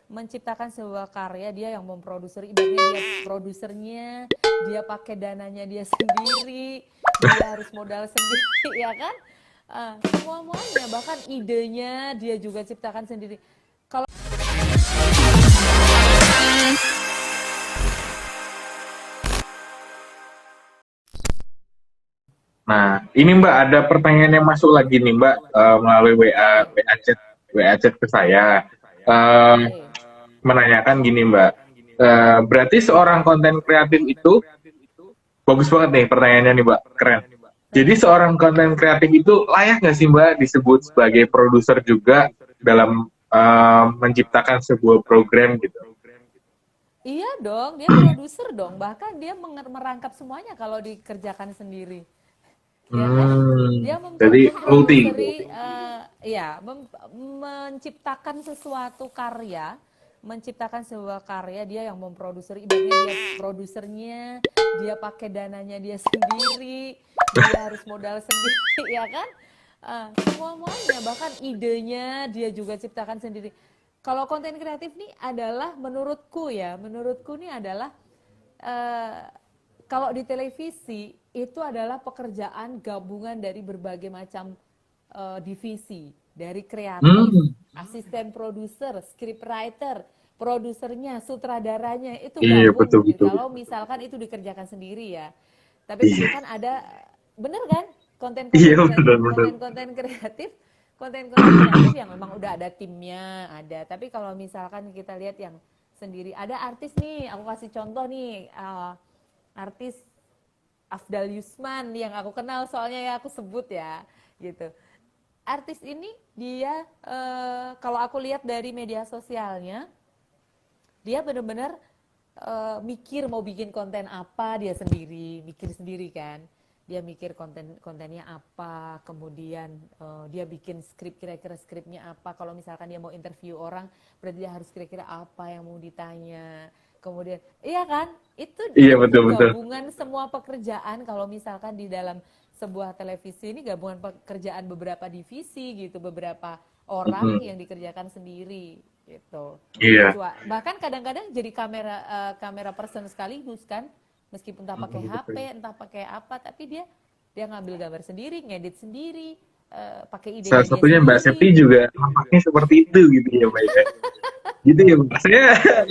menciptakan sebuah karya, dia yang memproduser, ibaratnya dia produsernya, dia pakai dananya dia sendiri, dia harus modal sendiri, ya kan? Semua-muanya, bahkan idenya dia juga ciptakan sendiri. Kalau Nah, ini Mbak ada pertanyaan yang masuk lagi nih Mbak melalui oke, WA chat ke saya. Eh, oke. Menanyakan gini Mbak, berarti seorang konten kreatif itu bagus banget nih pertanyaannya nih Mbak, keren. Jadi Heeh. seorang konten kreatif itu layak nggak sih Mbak disebut sebagai produser juga dalam menciptakan sebuah program gitu? Iya dong, dia produser dong. Bahkan dia merangkap semuanya kalau dikerjakan sendiri. Ya kan? Hmm, Dia jadi multi gitu. memproduseri, ya, menciptakan sesuatu karya, menciptakan sebuah karya, dia yang memproduseri, ibaratnya dia produsernya, dia pakai dananya dia sendiri, dia harus modal sendiri, ya kan? Semua-muanya, bahkan idenya dia juga ciptakan sendiri. Kalau konten kreatif nih adalah menurutku nih adalah eh, kalau di televisi itu adalah pekerjaan gabungan dari berbagai macam divisi, dari kreatif, Hmm, asisten produser, scriptwriter, produsernya, sutradaranya itu iya betul gabung gitu. betul. Kalau misalkan itu dikerjakan sendiri ya. Tapi Iya, misalkan ada, bener kan? iya Konten-konten kreatif, benar-benar. konten-konten kreatif yang memang udah ada timnya, ada. Tapi kalau misalkan kita lihat yang sendiri, ada artis nih, aku kasih contoh nih, artis Afdal Yusman yang aku kenal, soalnya ya aku sebut ya gitu. Artis ini dia kalau aku lihat dari media sosialnya, dia benar-benar mikir mau bikin konten apa, dia sendiri mikir sendiri kan, dia mikir kontennya apa, kemudian dia bikin skrip, kira-kira skripnya apa, kalau misalkan dia mau interview orang berarti dia harus kira-kira apa yang mau ditanya, kemudian iya kan, itu Iya itu betul betul. gabungan semua pekerjaan. Kalau misalkan di dalam sebuah televisi ini gabungan pekerjaan beberapa divisi gitu, beberapa orang Mm-mm. yang dikerjakan sendiri gitu. Iya. Bahkan kadang-kadang jadi kamera person sekaligus kan, meskipun entah pakai Mm, HP, betul. entah pakai apa, tapi dia ngambil gambar sendiri, ngedit sendiri, pakai idenya Salah dia satunya Mbak Septi sendiri. juga nampaknya seperti itu gitu ya Mbak ya. Gitu ya Mbak. Saya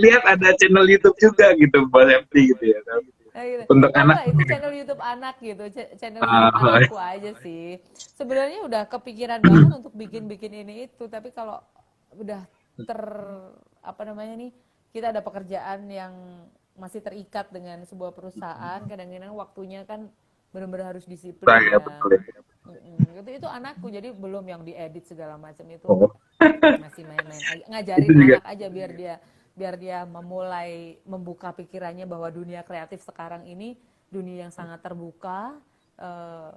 lihat ada channel YouTube juga gitu Mbak Septi gitu ya. Nah, gitu. Untuk Oh anak. enggak, itu channel YouTube anak gitu, channel YouTube Ah, anakku aja sih. Sebenarnya udah kepikiran banget untuk bikin-bikin ini itu, tapi kalau udah ter apa namanya nih, kita ada pekerjaan yang masih terikat dengan sebuah perusahaan, kadang-kadang waktunya kan benar-benar harus disiplin saya ya. betul ya. Itu anakku, jadi belum yang diedit segala macam itu, Oh, masih main-main aja, itu ngajarin juga. anak aja biar dia memulai membuka pikirannya bahwa dunia kreatif sekarang ini dunia yang sangat terbuka. Eh,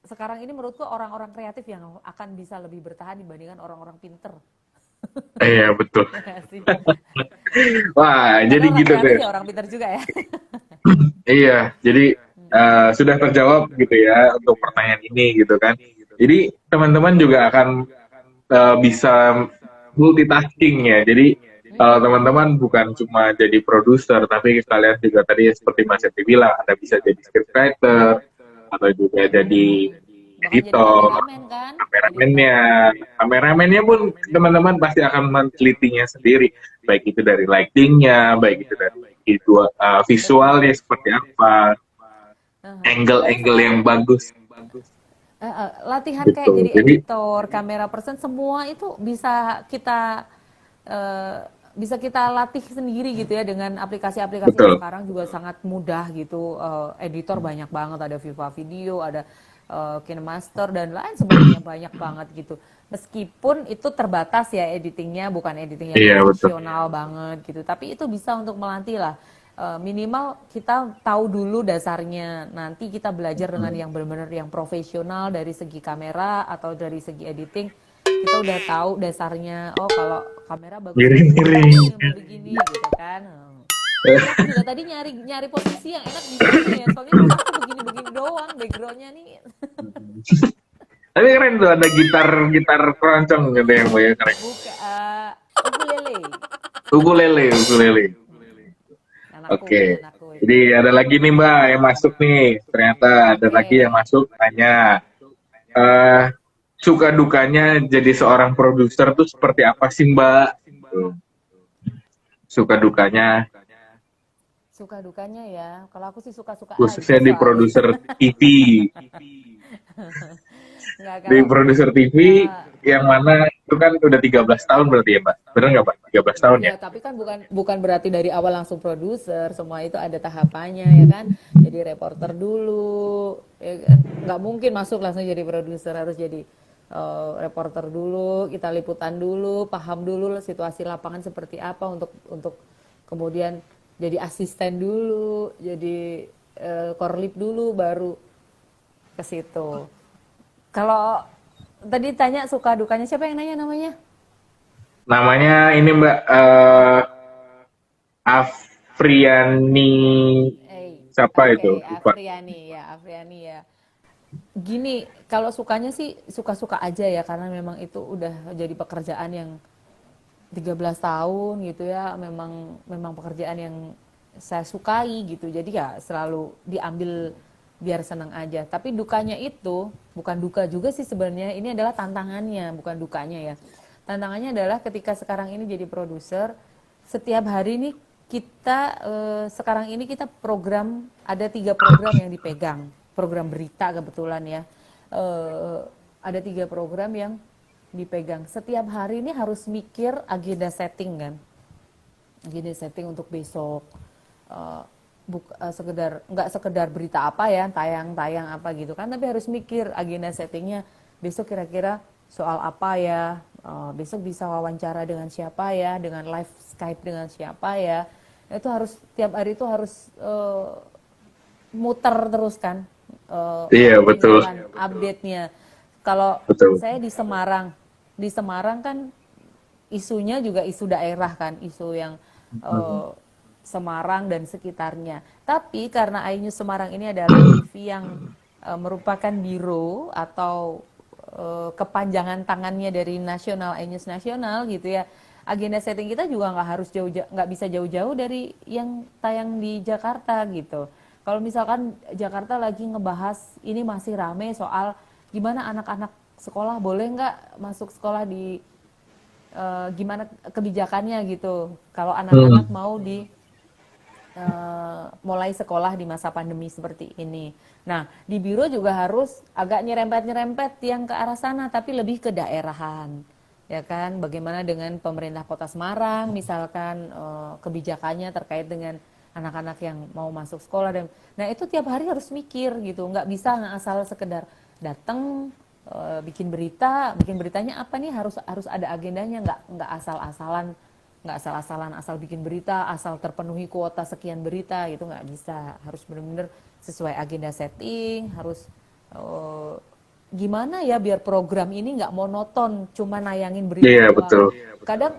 Sekarang ini menurutku orang-orang kreatif yang akan bisa lebih bertahan dibandingkan orang-orang pinter. Iya betul. Ya nggak sih? Wah, Tapi jadi orang gitu kreatif deh. ya orang pinter juga ya. Iya, jadi sudah terjawab gitu ya untuk pertanyaan ini gitu kan. Jadi teman-teman juga akan bisa multitasking ya. Jadi kalau teman-teman bukan cuma jadi produser, tapi kalian juga tadi seperti Mas Yati bilang, ada bisa jadi scriptwriter, atau juga jadi Bahkan jadi editor, kameramen kan, editor. kameramennya. Kameramennya pun teman-teman pasti akan menelitinya sendiri, baik itu dari lightingnya, baik itu dari visualnya Betul. seperti apa, Bahkan angle-angle yang sekarang bagus latihan kayak gitu. jadi Jadi editor, kamera person, semua itu eh, bisa kita latih sendiri gitu ya, dengan aplikasi-aplikasi yang betul. sekarang juga sangat mudah gitu. Editor banyak banget, ada Viva Video, ada KineMaster dan lain sebagainya, banyak banget gitu. Meskipun itu terbatas ya editingnya, bukan editing yang Iya betul. profesional banget gitu, tapi itu bisa untuk melatih lah. Minimal kita tahu dulu dasarnya, nanti kita belajar dengan yang benar-benar yang profesional dari segi kamera atau dari segi editing, kita udah tahu dasarnya. Oh, kalau kamera bagusnya begini, Miring-miring. begini gitu kan. Ini aku juga tadi nyari nyari posisi yang enak di sini ya, soalnya rumahku begini-begini doang backgroundnya nih. Tapi keren tuh ada gitar gitar keroncong gitu yang banyak keren. Buka ukulele. Ukulele, ukulele. Anakku punya Oke. anakku itu. Jadi ada lagi nih Mbak yang masuk nih. Ternyata ada Oke. lagi yang masuk tanya. eh Suka dukanya jadi seorang produser tuh seperti apa sih Mbak? Gitu. Suka dukanya Suka dukanya ya. Kalau aku sih suka-suka aja khususnya di soalnya. produser TV. Nggak Di kalau produser TV eh, yang mana itu kan udah 13 tahun berarti ya Mbak? Bener nggak Mbak? 13 tahun ya? ya, tapi kan bukan bukan berarti dari awal langsung produser, semua itu ada tahapannya ya kan. Jadi reporter dulu, ya kan? Nggak mungkin masuk langsung jadi produser, harus jadi reporter dulu, kita liputan dulu, paham dulu situasi lapangan seperti apa untuk kemudian jadi asisten dulu, jadi korlip dulu, baru ke situ. Kalau tadi tanya suka dukanya, siapa yang nanya namanya? Namanya ini Mbak Afriani siapa Oke, itu? Lupa. Afriani ya, Afriani ya. Gini, kalau sukanya sih suka-suka aja ya, karena memang itu udah jadi pekerjaan yang 13 tahun gitu ya, memang memang pekerjaan yang saya sukai gitu. Jadi ya selalu diambil biar senang aja. Tapi dukanya itu bukan duka juga sih sebenarnya. Ini adalah tantangannya, bukan dukanya ya. Tantangannya adalah ketika sekarang ini jadi produser, setiap hari ini kita sekarang ini kita program, ada 3 program yang dipegang, program berita kebetulan ya. Ada 3 program yang dipegang. Setiap hari ini harus mikir agenda setting kan, agenda setting untuk besok. Eh, sekedar nggak sekedar berita apa ya, tayang-tayang apa gitu kan, tapi harus mikir agenda settingnya besok kira-kira soal apa ya. Besok bisa wawancara dengan siapa ya, dengan live Skype dengan siapa ya. Itu harus tiap hari itu harus muter terus kan, Iya betul, ketinggalan update-nya. Kalau betul. saya di Semarang kan isunya juga isu daerah kan, isu yang eh, Semarang dan sekitarnya. Tapi karena iNews Semarang ini adalah TV yang merupakan biro atau kepanjangan tangannya dari nasional, iNews nasional gitu ya. Agenda setting kita juga nggak harus nggak bisa jauh-jauh dari yang tayang di Jakarta gitu. Kalau misalkan Jakarta lagi ngebahas, ini masih rame soal gimana anak-anak sekolah boleh nggak masuk sekolah di gimana kebijakannya gitu. Kalau anak-anak Hmm. mau di mulai sekolah di masa pandemi seperti ini. Nah, di biro juga harus agak nyerempet-nyerempet yang ke arah sana, tapi lebih ke daerahan. Ya kan, bagaimana dengan pemerintah Kota Semarang, misalkan kebijakannya terkait dengan anak-anak yang mau masuk sekolah dan, nah itu tiap hari harus mikir gitu, nggak bisa asal sekedar datang bikin beritanya apa nih, harus harus ada agendanya, nggak asal-asalan, nggak asal-asalan asal bikin berita, asal terpenuhi kuota sekian berita gitu, nggak bisa, harus benar-benar sesuai agenda setting, harus uh, gimana ya biar program ini nggak monoton cuma nayangin berita Iya doang. betul. Kadang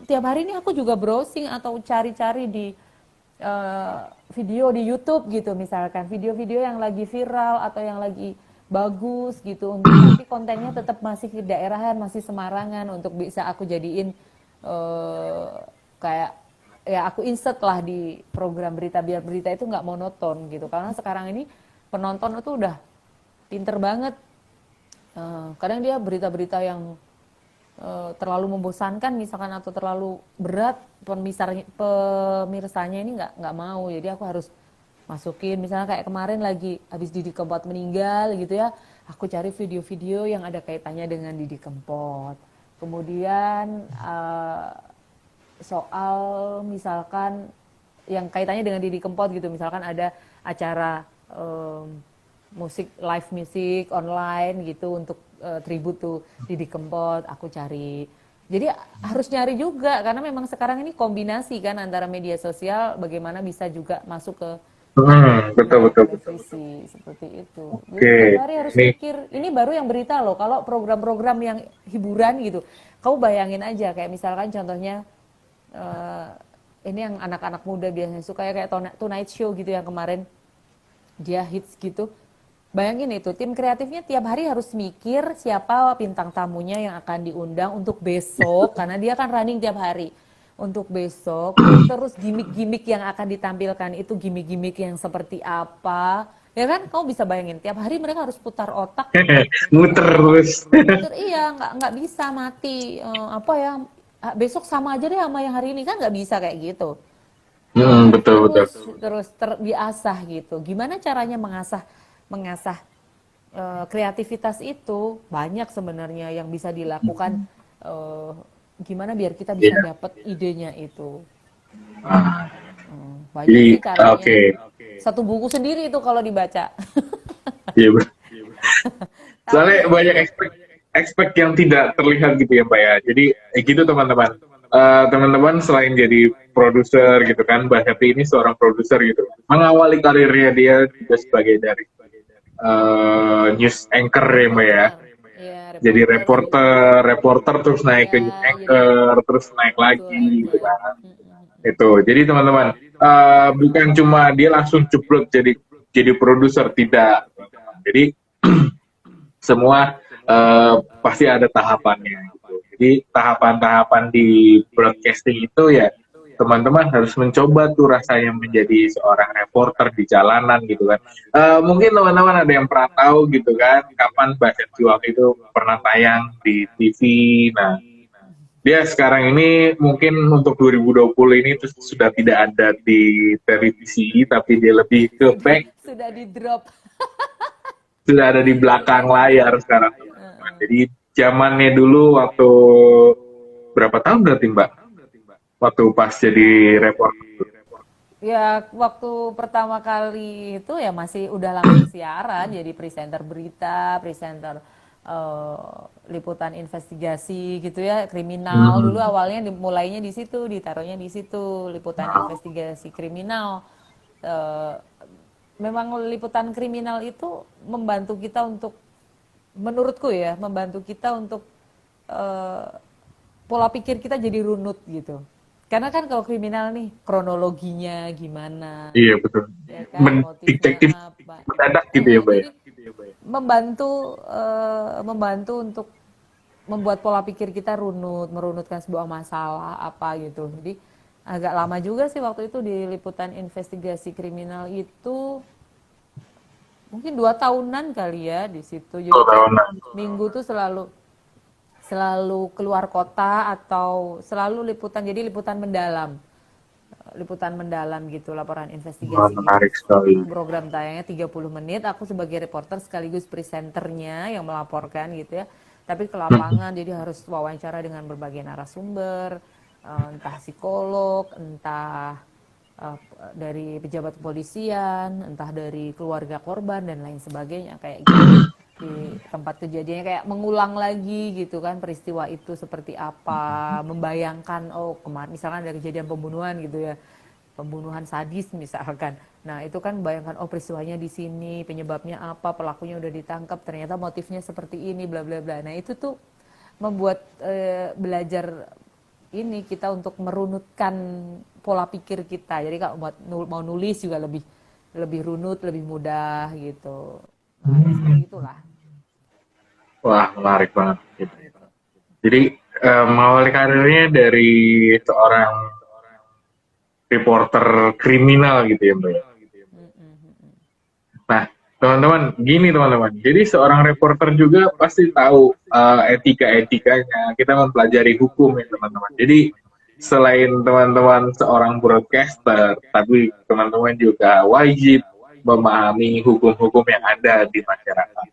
tiap hari ini aku juga browsing atau cari-cari di eh, video di YouTube gitu, misalkan video-video yang lagi viral atau yang lagi bagus gitu, untuk tapi kontennya tetap masih ke daerahan, masih Semarangan, untuk bisa aku jadiin eh, kayak ya aku insert lah di program berita biar berita itu nggak monoton gitu, karena sekarang ini penonton itu udah pinter banget. Kadang dia berita-berita yang terlalu membosankan misalkan atau terlalu berat, pemirsanya ini nggak mau, jadi aku harus masukin misalnya kayak kemarin lagi habis Didi Kempot meninggal gitu ya, aku cari video-video yang ada kaitannya dengan Didi Kempot, kemudian soal misalkan yang kaitannya dengan Didi Kempot gitu, misalkan ada acara musik, live music online gitu untuk tribute tuh Didi Kempot, aku cari. Jadi harus nyari juga karena memang sekarang ini kombinasi kan antara media sosial, bagaimana bisa juga masuk ke Betul layar betul betul. televisi seperti itu. Jadi Oke, tiap hari harus ini mikir. Ini baru yang berita loh. Kalau program-program yang hiburan gitu, kamu bayangin aja kayak misalkan contohnya eh, ini yang anak-anak muda biasanya suka ya, kayak Tonight Show gitu yang kemarin dia hits gitu. Bayangin itu, tim kreatifnya tiap hari harus mikir siapa bintang tamunya yang akan diundang untuk besok, karena dia kan running tiap hari. untuk besok, terus gimmick-gimmick yang akan ditampilkan itu gimmick-gimmick yang seperti apa, ya kan? Kamu bisa bayangin tiap hari mereka harus putar otak, Muter terus. muter, iya, nggak bisa mati. Apa ya, besok sama aja deh sama yang hari ini, kan nggak bisa kayak gitu. Harus Betul betul. terus terus diasah gitu. Gimana caranya mengasah mengasah kreativitas itu? Banyak sebenarnya yang bisa dilakukan. eh, Gimana biar kita bisa Iya. dapat idenya itu? Ah, Banyak jadi sih oke. caranya. Satu buku sendiri itu kalau dibaca. Iya, Tapi soalnya ya banyak itu. expect yang tidak terlihat gitu ya Mbak ya. Jadi gitu teman-teman. Teman-teman selain jadi produser gitu kan, Mbak Happy ini seorang produser gitu. Mengawali karirnya dia juga sebagai dari news anchor ya Mbak ya. Reporter. Iya, Jadi reporter juga. reporter terus naik ke news Iya, jadi anchor, terus naik betul lagi gitu anchor. kan. Itu. Jadi teman-teman, bukan cuma dia langsung ceplok jadi produser, tidak teman-teman. Jadi semua pasti ada tahapannya gitu. Jadi tahapan-tahapan di broadcasting itu ya teman-teman harus mencoba tuh rasanya menjadi seorang reporter di jalanan gitu kan. Mungkin teman-teman ada yang pernah tahu gitu kan kapan Baset Juang itu pernah tayang di TV. Nah, dia sekarang ini mungkin untuk 2020 ini tuh sudah tidak ada di televisi tapi dia lebih ke sudah back, sudah di drop. sudah ada di belakang layar sekarang teman-teman. Jadi zamannya dulu waktu berapa tahun berarti Mbak? Waktu pas jadi reporter. Ya, waktu pertama kali itu ya masih udah langsung siaran, jadi presenter berita, presenter liputan investigasi gitu ya, kriminal. Dulu Hmm. awalnya dimulainya di situ, ditaruhnya di situ, liputan investigasi kriminal. Eh, Memang liputan kriminal itu membantu kita untuk, menurutku ya, membantu kita untuk eh, pola pikir kita jadi runut gitu. Karena kan kalau kriminal nih kronologinya gimana, Iya betul. ya kan, motifnya Detektif apa. mendadak gitu ya Mbak ya. Jadi membantu untuk membuat pola pikir kita runut, merunutkan sebuah masalah apa gitu. Jadi agak lama juga sih waktu itu di liputan investigasi kriminal itu, mungkin 2 tahunan kali ya di situ. Jadi 2 tahun. tiap minggu tuh selalu selalu keluar kota atau selalu liputan, jadi liputan mendalam gitu, laporan Wah, investigasi gitu. menarik sekali. Program tayangnya 30 menit, aku sebagai reporter sekaligus presenternya yang melaporkan gitu ya, tapi ke lapangan jadi harus wawancara dengan berbagai narasumber, entah psikolog, entah eh, dari pejabat kepolisian, entah dari keluarga korban dan lain sebagainya kayak gitu di tempat kejadiannya, kayak mengulang lagi gitu kan peristiwa itu seperti apa, membayangkan oh kemarin misalkan ada kejadian pembunuhan gitu ya, pembunuhan sadis misalkan. Nah, itu kan bayangkan oh peristiwanya di sini, penyebabnya apa, pelakunya udah ditangkap, ternyata motifnya seperti ini bla bla bla. Nah, itu tuh membuat belajar ini kita untuk merunutkan pola pikir kita. Jadi kalau buat mau nulis juga lebih lebih runut, lebih mudah gitu. Nah, seperti itulah. Wah, menarik banget gitu. Gitu. Jadi mengawali karirnya dari seorang reporter kriminal gitu ya Mbak ya. Nah, teman-teman, gini teman-teman. Jadi seorang reporter juga pasti tahu etika-etikanya. Kita mempelajari hukum ya teman-teman. Jadi selain teman-teman seorang broadcaster, tapi teman-teman juga wajib memahami hukum-hukum yang ada di masyarakat.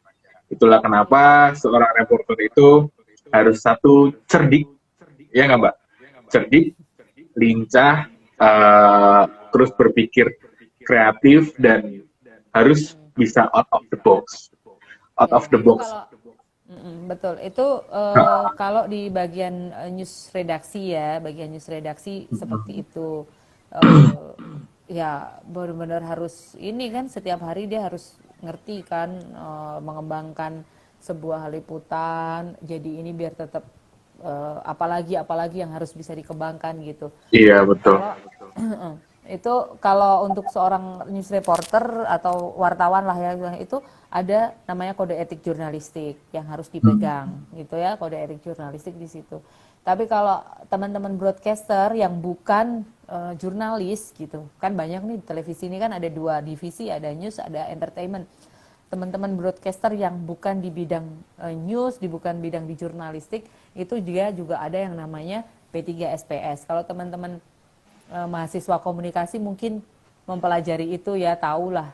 Itulah kenapa seorang reporter itu harus satu cerdik, ya nggak Mbak? Cerdik, lincah, terus berpikir kreatif dan harus bisa out of the box. Out of Ya, the itu box. kalau betul. Itu kalau di bagian news redaksi ya, bagian news redaksi seperti itu. Eh, Ya, benar-benar harus ini kan setiap hari dia harus ngerti kan, mengembangkan sebuah liputan. Jadi ini biar tetap apalagi apalagi yang harus bisa dikembangkan gitu. Iya betul. Kalau itu kalau untuk seorang news reporter atau wartawan lah ya, itu ada namanya kode etik jurnalistik yang harus dipegang gitu ya, kode etik jurnalistik di situ. Tapi kalau teman-teman broadcaster yang bukan jurnalis gitu, kan banyak nih televisi ini kan ada dua divisi, ada news, ada entertainment. Teman-teman broadcaster yang bukan di bidang news, bukan bidang di jurnalistik, itu dia juga ada yang namanya P3SPS. Kalau teman-teman mahasiswa komunikasi mungkin mempelajari itu ya, tahulah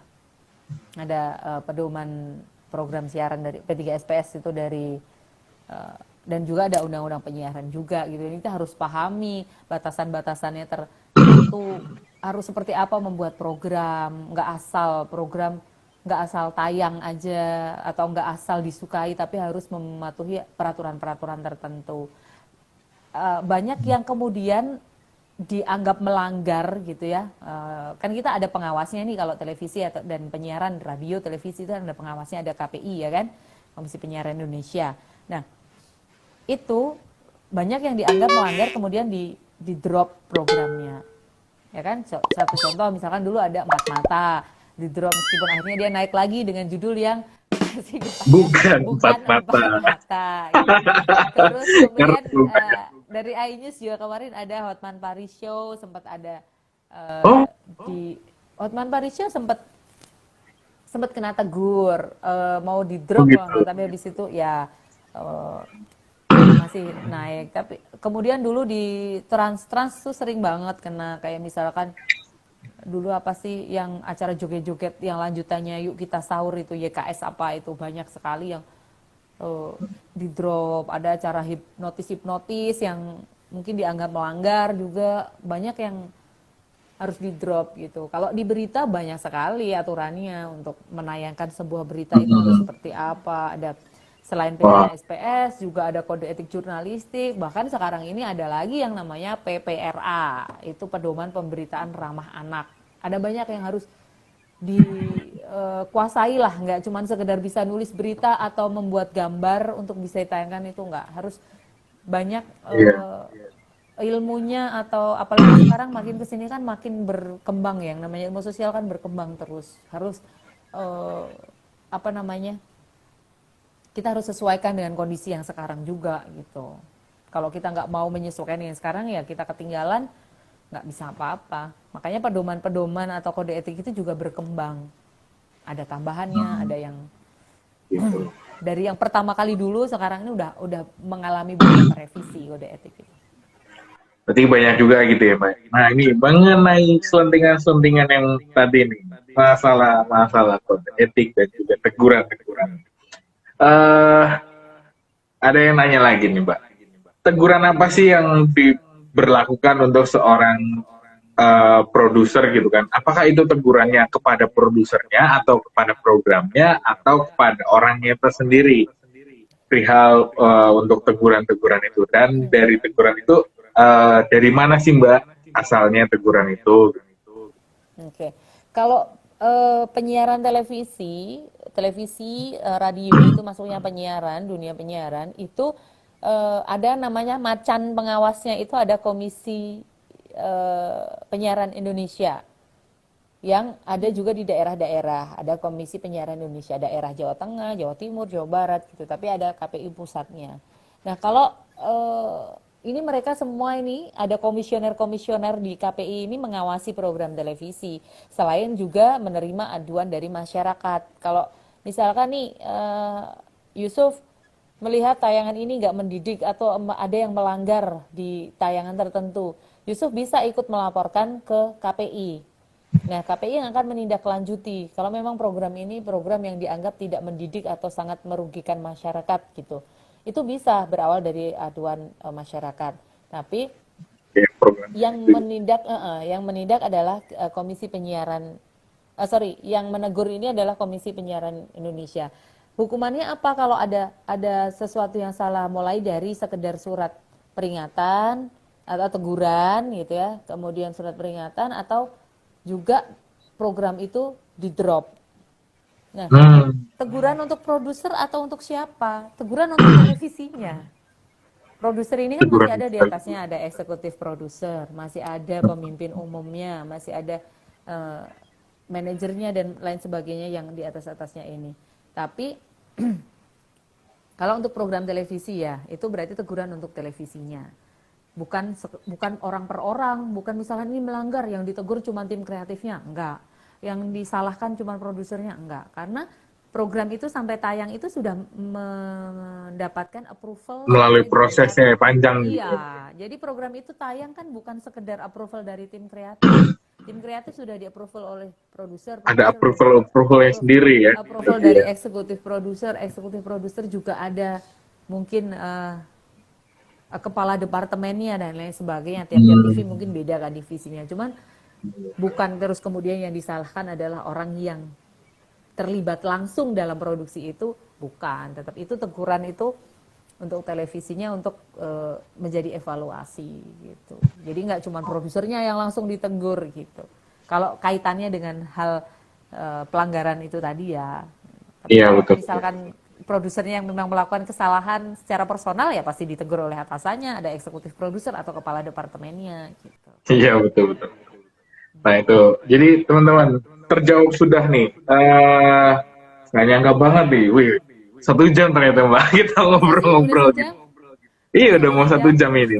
ada pedoman program siaran dari P3SPS itu dari dan juga ada undang-undang penyiaran juga gitu. Ini kita harus pahami batasan-batasannya tertentu, harus seperti apa membuat program, nggak asal tayang aja atau nggak asal disukai, tapi harus mematuhi peraturan-peraturan tertentu. Banyak yang kemudian dianggap melanggar gitu ya. Kan kita ada pengawasnya nih kalau televisi atau dan penyiaran radio televisi itu ada pengawasnya, ada KPI ya kan, Komisi Penyiaran Indonesia. Nah itu banyak yang dianggap melanggar kemudian di drop programnya ya kan. Satu contoh misalkan dulu ada Empat Mata, di drop meskipun akhirnya dia naik lagi dengan judul yang singkatannya Bukan bukan empat mata. Empat Mata gitu. Terus kemudian Ngerti. dari iNews juga kemarin ada Hotman Paris Show, sempat ada Oh, di Hotman Paris Show sempat sempat kena tegur, mau di oh drop kalau gitu. nggak, tapi habis itu ya eh, masih naik. Tapi kemudian dulu di Trans tuh sering banget kena, kayak misalkan dulu apa sih yang acara joget-joget yang lanjutannya Yuk Kita Sahur itu, YKS apa itu, banyak sekali yang eh, di drop. Ada acara hipnotis yang mungkin dianggap melanggar juga, banyak yang harus di drop gitu. Kalau di berita banyak sekali aturannya untuk menayangkan sebuah berita itu harus Hmm. seperti apa. Ada selain Wah, P3SPS juga ada kode etik jurnalistik. Bahkan sekarang ini ada lagi yang namanya PPRA, itu pedoman pemberitaan ramah anak. Ada banyak yang harus dikuasai lah, nggak cuma sekedar bisa nulis berita atau membuat gambar untuk bisa ditayangkan, itu nggak harus banyak iya. ilmunya. Atau apalagi sekarang makin kesini kan makin berkembang ya, yang namanya ilmu sosial kan berkembang terus, harus eh, apa namanya, kita harus sesuaikan dengan kondisi yang sekarang juga gitu. Kalau kita nggak mau menyesuaikan yang sekarang ya kita ketinggalan, nggak bisa apa-apa. Makanya pedoman-pedoman atau kode etik itu juga berkembang, ada tambahannya, Hmm, ada yang gitu. dari yang pertama kali dulu sekarang ini udah mengalami beberapa revisi kode etik itu. Berarti banyak juga gitu ya, Mbak. Nah, ini mengenai selentingan-selentingan yang tadi nih, masalah-masalah kode etik dan juga teguran-teguran. Eh, ada yang nanya lagi nih, Mbak. Teguran apa sih yang diberlakukan untuk seorang produser gitu kan? Apakah itu tegurannya kepada produsernya atau kepada programnya atau kepada orangnya itu sendiri? Perihal untuk teguran-teguran itu, dan dari teguran itu dari mana sih Mbak asalnya teguran itu? Oke, kalau penyiaran televisi, radio itu masuknya penyiaran, dunia penyiaran itu ada namanya macan pengawasnya, itu ada Komisi Penyiaran Indonesia yang ada juga di daerah-daerah. Ada Komisi Penyiaran Indonesia daerah, Jawa Tengah, Jawa Timur, Jawa Barat gitu. Tapi ada KPI pusatnya. Nah, kalau ini mereka semua ini ada komisioner-komisioner di KPI ini mengawasi program televisi. Selain juga menerima aduan dari masyarakat. Kalau misalkan nih Yusuf melihat tayangan ini nggak mendidik atau ada yang melanggar di tayangan tertentu, Yusuf bisa ikut melaporkan ke KPI. Nah, KPI yang akan menindaklanjuti kalau memang program ini program yang dianggap tidak mendidik atau sangat merugikan masyarakat gitu. Itu bisa berawal dari aduan masyarakat. Tapi Ya, program itu. yang menindak adalah Komisi Penyiaran, yang menegur ini adalah Komisi Penyiaran Indonesia. Hukumannya apa kalau ada sesuatu yang salah, mulai dari sekedar surat peringatan atau teguran gitu ya, kemudian surat peringatan, atau juga program itu di drop. Nah, Hmm, teguran untuk produser atau untuk siapa? Teguran untuk televisinya. Produser ini kan masih teguran ada di itu. atasnya, ada eksekutif produser, masih ada pemimpin umumnya, masih ada eh, manajernya dan lain sebagainya yang di atas-atasnya ini. Tapi Kalau untuk program televisi ya, itu berarti teguran untuk televisinya. Bukan orang per orang, bukan misalnya ini melanggar, yang ditegur cuma tim kreatifnya, enggak. Yang disalahkan cuma produsernya, enggak. Karena program itu sampai tayang itu sudah mendapatkan approval Melalui dari tim kreatif. prosesnya panjang gitu. Iya, jadi program itu tayang kan bukan sekedar approval dari tim kreatif. Tim kreatif sudah di-approval oleh produser, Ada produser approvalnya sendiri ya. approval dari eksekutif produser juga ada mungkin kepala departemennya dan lain sebagainya. Tiap-tiap TV mungkin beda kan divisinya. Cuman bukan terus kemudian yang disalahkan adalah orang yang terlibat langsung dalam produksi itu, bukan. Tetap itu teguran itu untuk televisinya untuk menjadi evaluasi gitu. Jadi nggak cuma produsernya yang langsung ditegur gitu. Kalau kaitannya dengan hal pelanggaran itu tadi ya. Tapi Iya, kalau betul. misalkan produsernya yang memang melakukan kesalahan secara personal ya pasti ditegur oleh atasannya, ada eksekutif produser atau kepala departemennya gitu. Iya, betul betul. Nah itu, jadi teman-teman terjawab sudah nih. Nggak nyangka banget nih, wih 1 jam ternyata Mbak kita Masa sih udah ngobrol-ngobrol sejam? gitu. Iya Udah udah mau 1 jam ini.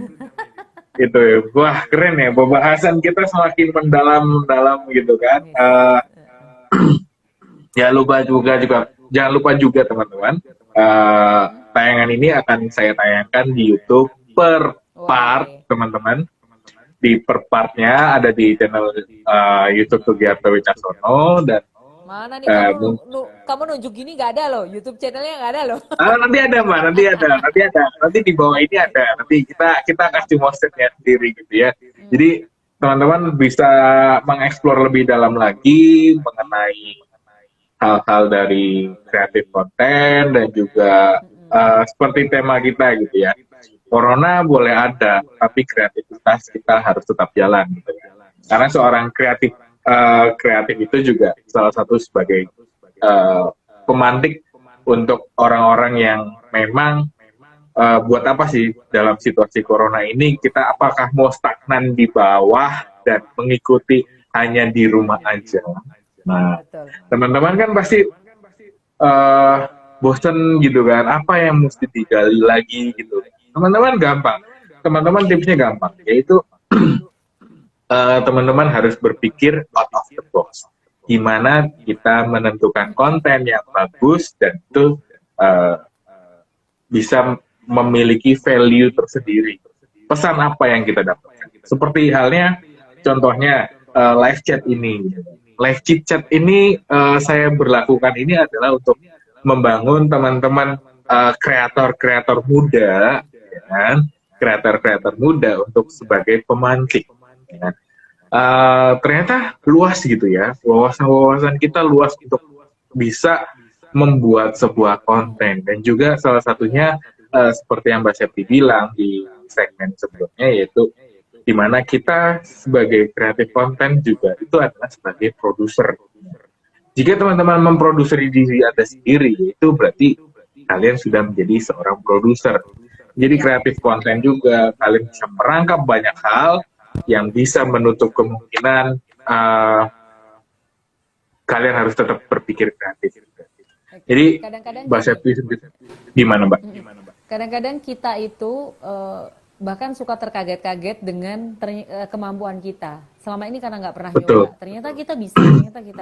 Itu ya, wah keren ya pembahasan kita semakin mendalam-dalam gitu kan. Jangan lupa juga teman-teman. Tayangan ini akan saya tayangkan di YouTube per part teman-teman. Di per partnya ada di channel YouTube Sugiarto Wicaksono dan Mana nih kamu nunjuk gini nggak ada loh, YouTube channelnya nggak ada loh. nanti ada Mbak, nanti di bawah ini ada, nanti kita kasih mosetnya sendiri gitu ya. Jadi teman-teman bisa mengeksplor lebih dalam lagi mengenai hal-hal dari kreatif konten dan juga seperti tema kita gitu ya. Corona boleh ada, tapi kreativitas kita harus tetap jalan gitu ya. Karena seorang kreatif itu juga salah satu sebagai pemantik untuk orang-orang yang memang buat apa sih dalam situasi corona ini kita apakah mau stagnan di bawah dan mengikuti hanya di rumah aja. Nah, teman-teman kan pasti bosen gitu kan, apa yang mesti digali lagi gitu. Teman-teman gampang, teman-teman tipsnya gampang, yaitu teman-teman harus berpikir out of the box. Gimana kita menentukan konten yang bagus dan itu bisa memiliki value tersendiri. Pesan apa yang kita dapatkan? Seperti halnya, contohnya live chat ini. Live chat ini saya berlakukan ini adalah untuk membangun teman-teman kreator-kreator muda, ya kan? Kreator-kreator muda untuk sebagai pemantik. Ya. Ternyata luas gitu ya, wawasan kita luas untuk bisa membuat sebuah konten dan juga salah satunya seperti yang Mbak Septi bilang di segmen sebelumnya, yaitu di mana kita sebagai kreatif konten juga itu adalah sebagai produser. Jika teman-teman memproduksi diri Anda sendiri, itu berarti kalian sudah menjadi seorang produser. Jadi kreatif konten juga kalian bisa merangkap banyak hal yang bisa menutup kemungkinan kalian harus tetap berpikir kreatif. Jadi Mbak Septi gimana Mbak? Kadang-kadang kita itu bahkan suka terkaget-kaget dengan kemampuan kita. Selama ini karena nggak pernah nyoba, ternyata kita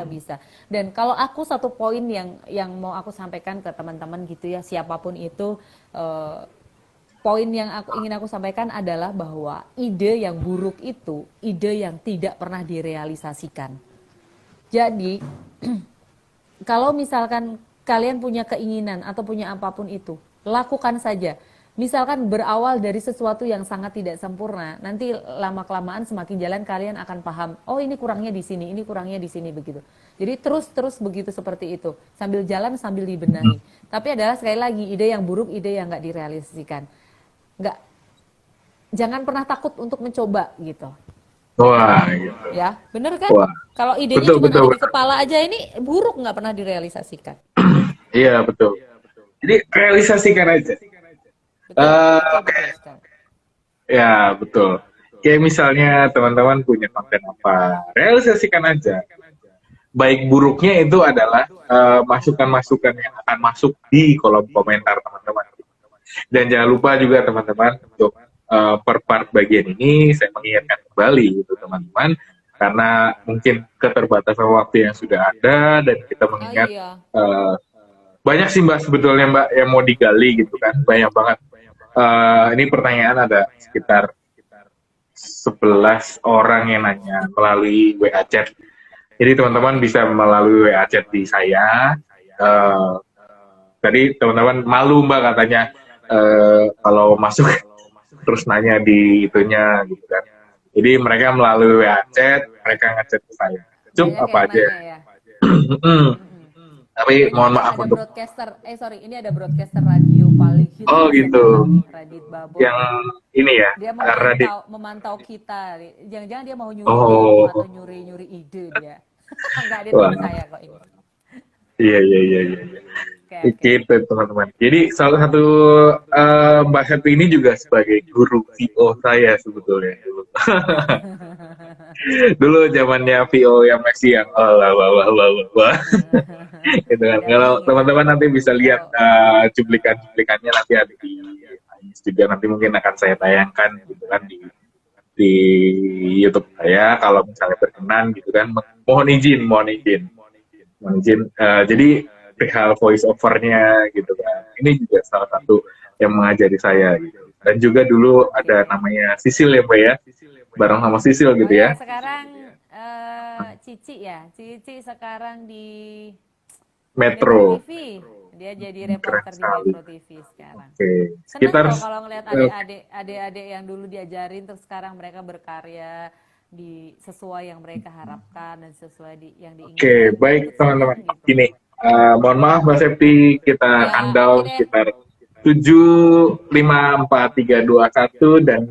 bisa. Dan kalau aku satu poin yang mau aku sampaikan ke teman-teman gitu ya, siapapun itu, poin yang ingin aku sampaikan adalah bahwa ide yang buruk itu ide yang tidak pernah direalisasikan. Jadi kalau misalkan kalian punya keinginan atau punya apapun itu, lakukan saja. Misalkan berawal dari sesuatu yang sangat tidak sempurna, nanti lama-kelamaan semakin jalan kalian akan paham, oh ini kurangnya di sini, ini kurangnya di sini, begitu. Jadi terus begitu seperti itu, sambil jalan sambil dibenahi. Tapi adalah sekali lagi ide yang buruk, ide yang nggak direalisasikan. Jangan pernah takut untuk mencoba gitu. Wah, gitu. Ya, bener kan? Wah. Kalau idenya cuma ada di kepala aja ini buruk, nggak pernah direalisasikan. Iya betul. Jadi realisasikan aja. Ya betul. Kayak misalnya teman-teman punya konten apa, realisasikan aja. baik buruknya itu adalah masukan-masukan yang akan masuk di kolom komentar teman-teman. Dan jangan lupa juga teman-teman untuk per part bagian ini saya mengingatkan kembali gitu teman-teman, karena mungkin keterbatasan waktu yang sudah ada dan kita Oh mengingat iya. banyak sih Mbak sebetulnya Mbak yang mau digali gitu kan, banyak banget. Ini pertanyaan ada sekitar 11 orang yang nanya melalui WA chat. Jadi teman-teman bisa melalui WA chat di saya. Tadi teman-teman malu Mbak katanya kalau masuk terus nanya di itunya gitu kan. Jadi mereka melalui WA chat, mereka ngechat ke saya. Cuk Banyak apa yang aja. nanya ya. Tapi Ini mohon ada maaf ada untuk broadcaster, sorry, ini ada broadcaster radio paling hits oh di gitu. Semarang nih, Radit Babon Yang nih. ini ya, Dia Radit. memantau kita. Jangan-jangan dia mau nyuri ilmu Oh, atau nyuri ide dia. Enggak, dia wah. teman saya kok ini. Iya, iya, iya, iya. Oke, oke. Gitu teman-teman. Jadi salah satu Mbak Happy ini juga sebagai guru VO saya sebetulnya dulu. Dulu zamannya VO yang masih yang wah wah wah wah wah wah. Gitu kan. Kalau Daring ya. teman-teman nanti bisa lihat Kalau cuplikan-cuplikannya nanti ada di Ais juga, nanti mungkin akan saya tayangkan gitu kan di YouTube saya kalau misalnya berkenan gitu kan. Mohon izin. Jadi perihal voice over-nya gitu kan. Ini juga salah satu yang mengajari saya gitu. Dan juga dulu ada namanya Sisil ya Mbak ya. Bareng sama Sisil oh gitu ya, ya. sekarang Cici ya. Cici sekarang di Metro Metro. TV. Dia jadi Keren reporter di sekali. Metro TV sekarang. Oke. Seneng Sekitar loh kalau ngeliat adik-adik yang dulu diajarin terus sekarang mereka berkarya di sesuai yang mereka harapkan dan sesuai yang Oke, diinginkan. baik Ikut teman-teman. seneng gitu. Gini, mohon maaf Mbak Septi, kita Ya, oke countdown deh. sekitar 7, 5, 4, 3, 2, 1 dan